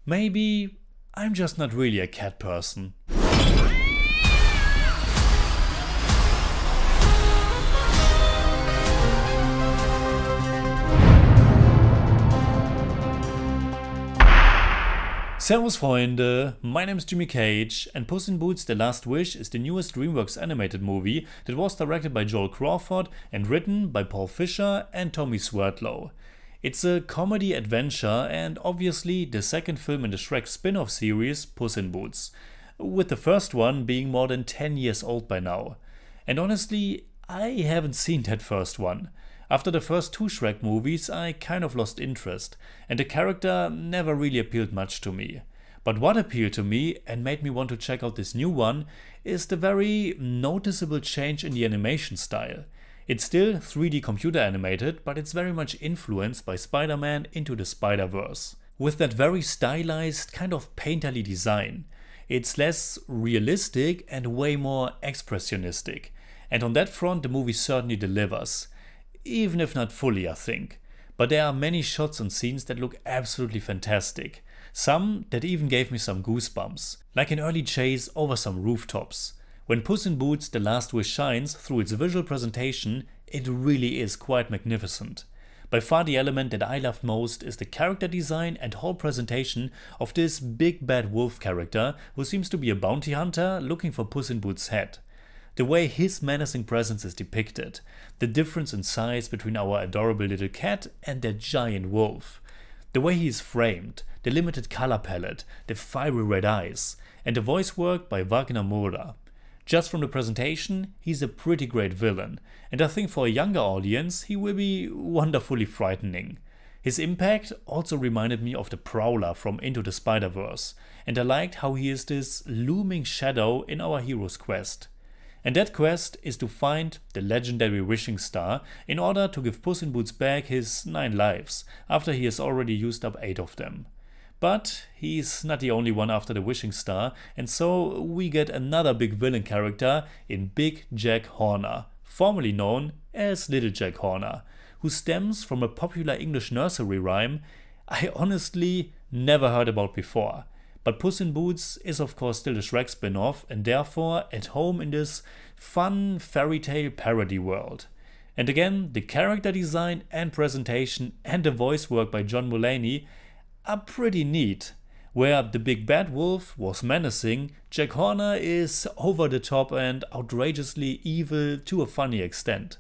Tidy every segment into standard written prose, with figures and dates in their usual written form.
Maybe I'm just not really a cat person. Servus Freunde, my name is Jimmy Cage and Puss in Boots: The Last Wish is the newest DreamWorks animated movie that was directed by Joel Crawford and written by Paul Fisher and Tommy Swerdlow. It's a comedy adventure and obviously the second film in the Shrek spin-off series Puss in Boots, with the first one being more than 10 years old by now. And honestly, I haven't seen that first one. After the first two Shrek movies I kind of lost interest, and the character never really appealed much to me. But what appealed to me and made me want to check out this new one is the very noticeable change in the animation style. It's still 3D computer animated, but it's very much influenced by Spider-Man Into the Spider-Verse, with that very stylized, kind of painterly design. It's less realistic and way more expressionistic, and on that front the movie certainly delivers. Even if not fully, I think. But there are many shots and scenes that look absolutely fantastic. Some that even gave me some goosebumps, like an early chase over some rooftops. When Puss in Boots: The Last Wish shines through its visual presentation, it really is quite magnificent. By far the element that I loved most is the character design and whole presentation of this big bad wolf character who seems to be a bounty hunter looking for Puss in Boots' head. The way his menacing presence is depicted, the difference in size between our adorable little cat and that giant wolf, the way he is framed, the limited color palette, the fiery red eyes, and the voice work by Wagner Moura. Just from the presentation, he's a pretty great villain, and I think for a younger audience he will be wonderfully frightening. His impact also reminded me of the Prowler from Into the Spider-Verse, and I liked how he is this looming shadow in our hero's quest. And that quest is to find the legendary wishing star in order to give Puss in Boots back his 9 lives, after he has already used up 8 of them. But he's not the only one after the wishing star, and so we get another big villain character in Big Jack Horner, formerly known as Little Jack Horner, who stems from a popular English nursery rhyme I honestly never heard about before. But Puss in Boots is of course still a Shrek spin-off and therefore at home in this fun fairy tale parody world. And again, the character design and presentation and the voice work by John Mulaney are pretty neat. Where the big bad wolf was menacing, Jack Horner is over the top and outrageously evil to a funny extent.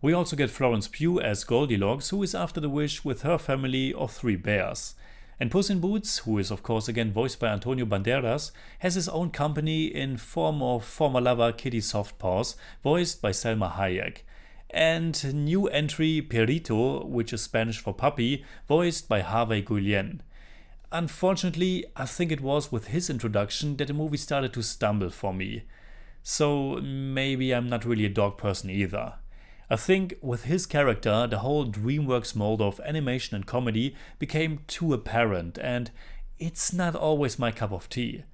We also get Florence Pugh as Goldilocks, who is after the wish with her family of 3 bears. And Puss in Boots, who is of course again voiced by Antonio Banderas, has his own company in form of former lover Kitty Softpaws, voiced by Selma Hayek. And new entry Perito, which is Spanish for puppy, voiced by Harvey Guillén. Unfortunately, I think it was with his introduction that the movie started to stumble for me. So maybe I'm not really a dog person either. I think with his character the whole DreamWorks mold of animation and comedy became too apparent, and it's not always my cup of tea.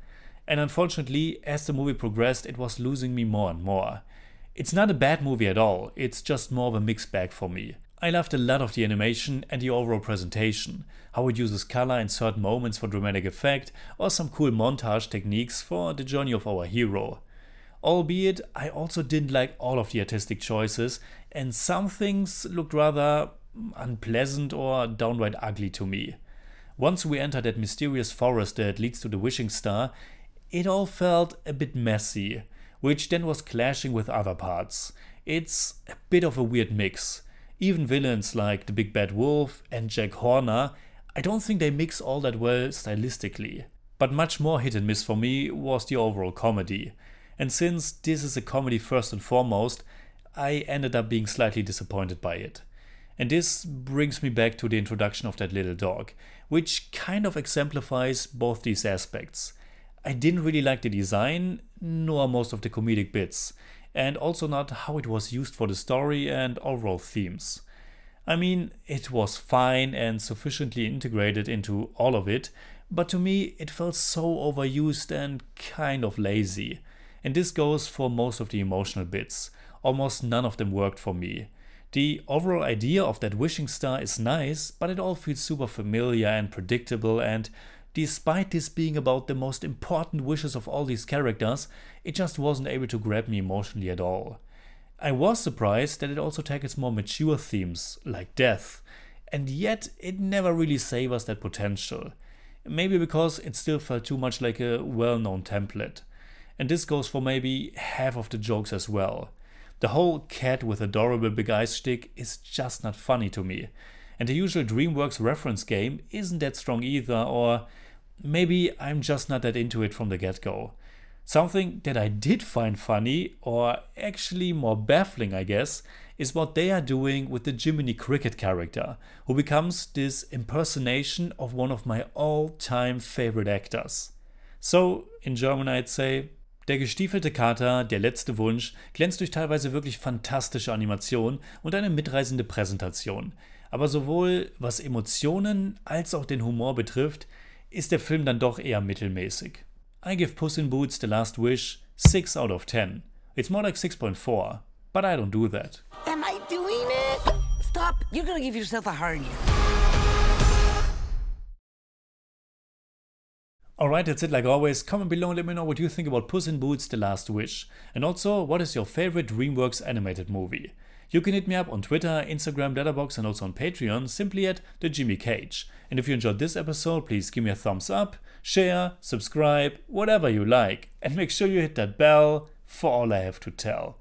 And unfortunately, as the movie progressed, it was losing me more and more. It's not a bad movie at all, it's just more of a mixed bag for me. I loved a lot of the animation and the overall presentation, how it uses color in certain moments for dramatic effect, or some cool montage techniques for the journey of our hero. Albeit, I also didn't like all of the artistic choices, and some things looked rather unpleasant or downright ugly to me. Once we enter that mysterious forest that leads to the wishing star, it all felt a bit messy, which then was clashing with other parts. It's a bit of a weird mix. Even villains like the Big Bad Wolf and Jack Horner, I don't think they mix all that well stylistically. But much more hit and miss for me was the overall comedy. And since this is a comedy first and foremost, I ended up being slightly disappointed by it. And this brings me back to the introduction of that little dog, which kind of exemplifies both these aspects. I didn't really like the design, nor most of the comedic bits, and also not how it was used for the story and overall themes. I mean, it was fine and sufficiently integrated into all of it, but to me it felt so overused and kind of lazy. And this goes for most of the emotional bits. Almost none of them worked for me. The overall idea of that wishing star is nice, but it all feels super familiar and predictable, and despite this being about the most important wishes of all these characters, it just wasn't able to grab me emotionally at all. I was surprised that it also tackles more mature themes, like death, and yet it never really savors that potential. Maybe because it still felt too much like a well-known template. And this goes for maybe half of the jokes as well. The whole cat with adorable big eyes shtick is just not funny to me. And the usual DreamWorks reference game isn't that strong either, or maybe I'm just not that into it from the get-go. Something that I did find funny, or actually more baffling I guess, is what they are doing with the Jiminy Cricket character, who becomes this impersonation of one of my all-time favorite actors. So, in German I'd say, der gestiefelte Kater, der letzte Wunsch, glänzt durch teilweise wirklich fantastische Animation und eine mitreißende Präsentation. Aber sowohl was Emotionen als auch den Humor betrifft, ist der Film dann doch eher mittelmäßig. I give Puss in Boots: The Last Wish 6 out of 10. It's more like 6.4, but I don't do that. Am I doing it? Stop! You're gonna give yourself a hernia. Alright, that's it like always. Comment below and let me know what you think about Puss in Boots: The Last Wish. And also, what is your favorite DreamWorks animated movie? You can hit me up on Twitter, Instagram, Letterboxd and also on Patreon, simply at TheJimmyCage. And if you enjoyed this episode, please give me a thumbs up, share, subscribe, whatever you like. And make sure you hit that bell for all I have to tell.